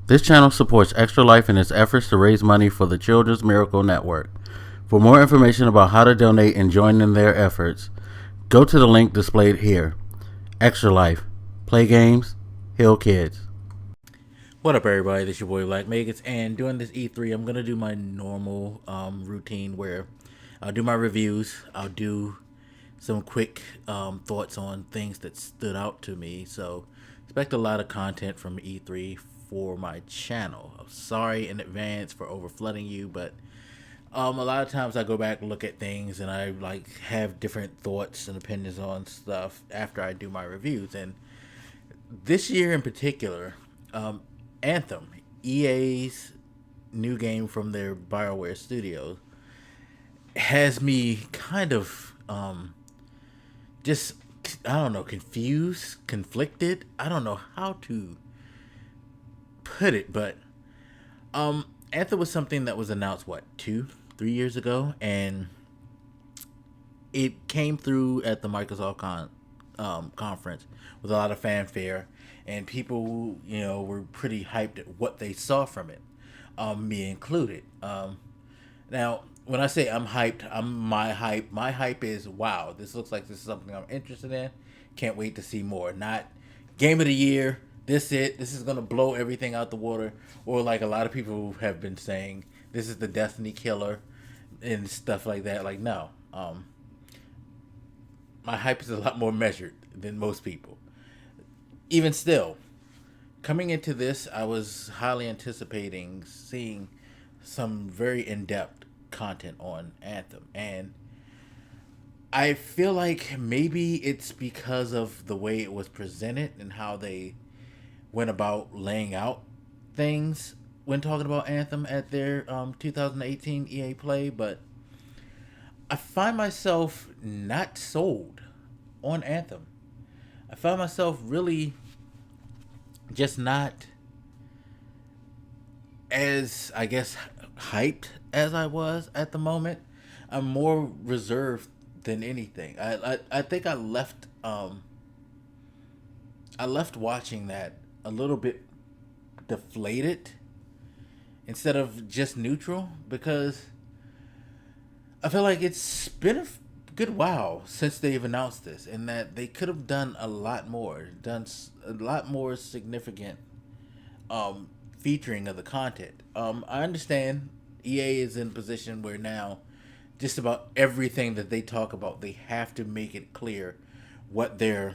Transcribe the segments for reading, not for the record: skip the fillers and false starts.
This channel supports Extra Life in its efforts to raise money for the Children's Miracle Network. For more information about how to donate and join in their efforts, go to the link displayed here. Extra Life. Play games, heal kids. What up, everybody? This is your boy RAIDMAX, and during this E3, I'm going to do my normal routine where I'll do my reviews. I'll do some quick thoughts on things that stood out to me. So expect a lot of content from E3 for my channel. I'm sorry in advance for overflooding you, but a lot of times I go back and look at things and I have different thoughts and opinions on stuff after I do my reviews. And this year in particular, Anthem, EA's new game from their BioWare studios, has me kind of just, I don't know, confused, conflicted. I don't know how to put it, but Anthem was something that was announced 2-3 years ago, and it came through at the Microsoft conference with a lot of fanfare, and people were pretty hyped at what they saw from it, me included. Now when I say I'm hyped, my hype is, wow, this looks like this is something I'm interested in, can't wait to see more. Not game of the year, this is gonna blow everything out the water, or like a lot of people have been saying, this is the Destiny killer and stuff like that. Like, no, my hype is a lot more measured than most people. Even still, coming into this, I was highly anticipating seeing some very in-depth content on Anthem, and I feel like maybe it's because of the way it was presented and how they went about laying out things when talking about Anthem at their 2018 EA Play, but I find myself not sold on Anthem. I find myself really just not as, I guess, hyped as I was at the moment. I'm more reserved than anything. I think I left watching that a little bit deflated instead of just neutral, because I feel like it's been a good while since they've announced this, and that they could have done a lot more, significant featuring of the content. I understand EA is in a position where now just about everything that they talk about, they have to make it clear what their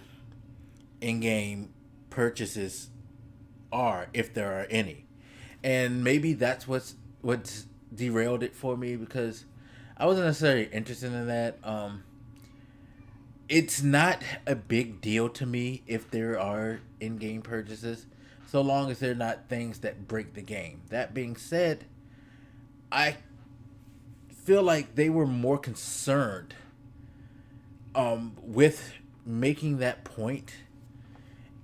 in-game purchases are, if there are any. And maybe that's what's derailed it for me, because I wasn't necessarily interested in that. It's not a big deal to me if there are in-game purchases, so long as they're not things that break the game. That being said, I feel like they were more concerned with making that point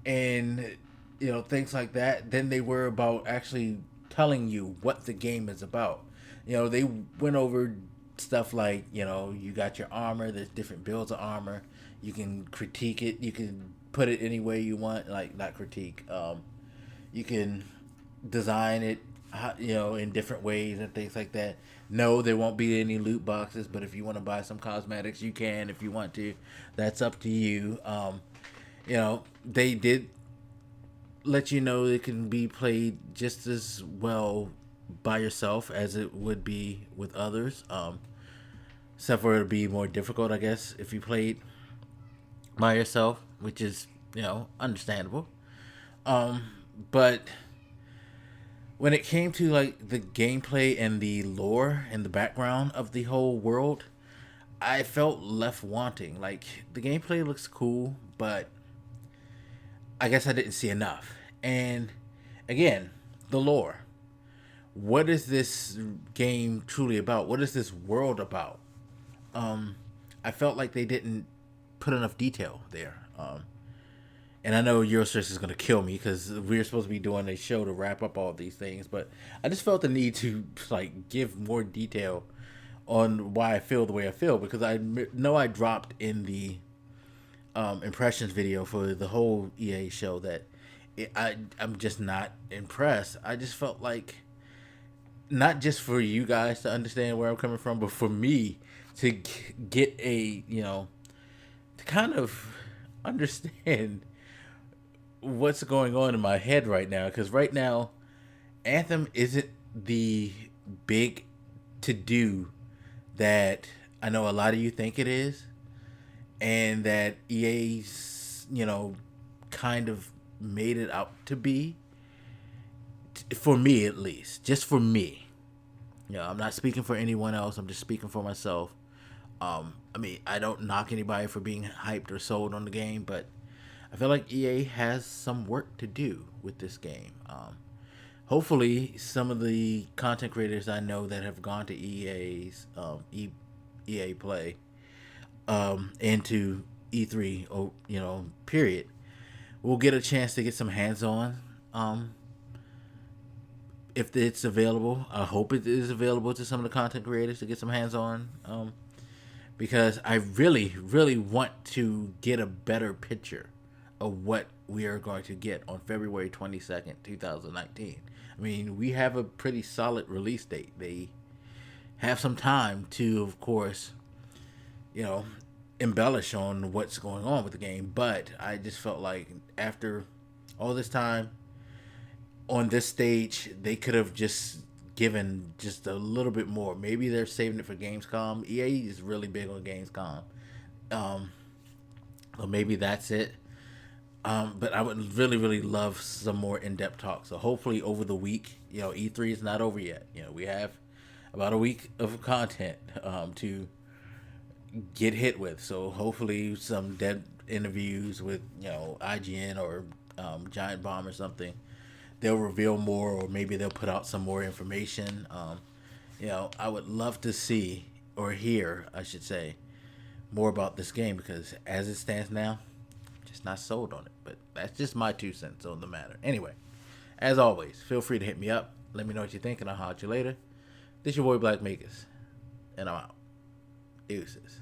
and things like that than they were about actually telling you what the game is about. They went over stuff like, you got your armor, there's different builds of armor, you can critique it, you can put it any way you want, like, not critique, you can design it in different ways and things like that. No, there won't be any loot boxes, but if you want to buy some cosmetics, you can. If you want to, that's up to you. They did let you know it can be played just as well by yourself as it would be with others, except for it would be more difficult, I guess, if you played by yourself, which is understandable. But when it came to like the gameplay and the lore and the background of the whole world, I felt left wanting. Like, the gameplay looks cool, but I guess I didn't see enough. And again, the lore. What is this game truly about? What is this world about? I felt like they didn't put enough detail there. And I know Eurostress is going to kill me because we're supposed to be doing a show to wrap up all these things, but I just felt the need to give more detail on why I feel the way I feel, because I know I dropped in the impressions video for the whole EA show that I'm just not impressed. I just felt like, not just for you guys to understand where I'm coming from, but for me to get a, to kind of understand what's going on in my head right now. Because right now, Anthem isn't the big to do that I know a lot of you think it is, and that EA's, kind of made it out to be. For me, at least, just for me. I'm not speaking for anyone else. I'm just speaking for myself. I don't knock anybody for being hyped or sold on the game, but I feel like EA has some work to do with this game. Hopefully, some of the content creators I know that have gone to EA's EA Play into E3, or period, will get a chance to get some hands-on. If it's available, I hope it is available to some of the content creators to get some hands-on, because I really, really want to get a better picture of what we are going to get on February 22nd, 2019. I mean, we have a pretty solid release date. They have some time to, of course, embellish on what's going on with the game, but I just felt like after all this time on this stage, they could have just given just a little bit more. Maybe they're saving it for Gamescom. EA is really big on Gamescom. So maybe that's it. But I would really, really love some more in-depth talk. So hopefully over the week, E3 is not over yet. We have about a week of content to get hit with. So hopefully some dead interviews with, IGN or Giant Bomb or something. They'll reveal more, or maybe they'll put out some more information. I would love to see, or hear, I should say, more about this game, because as it stands now, I'm just not sold on it. But that's just my 2 cents on the matter. Anyway, as always, feel free to hit me up. Let me know what you think, and I'll holler at you later. This your boy Black Makers, and I'm out. Deuces.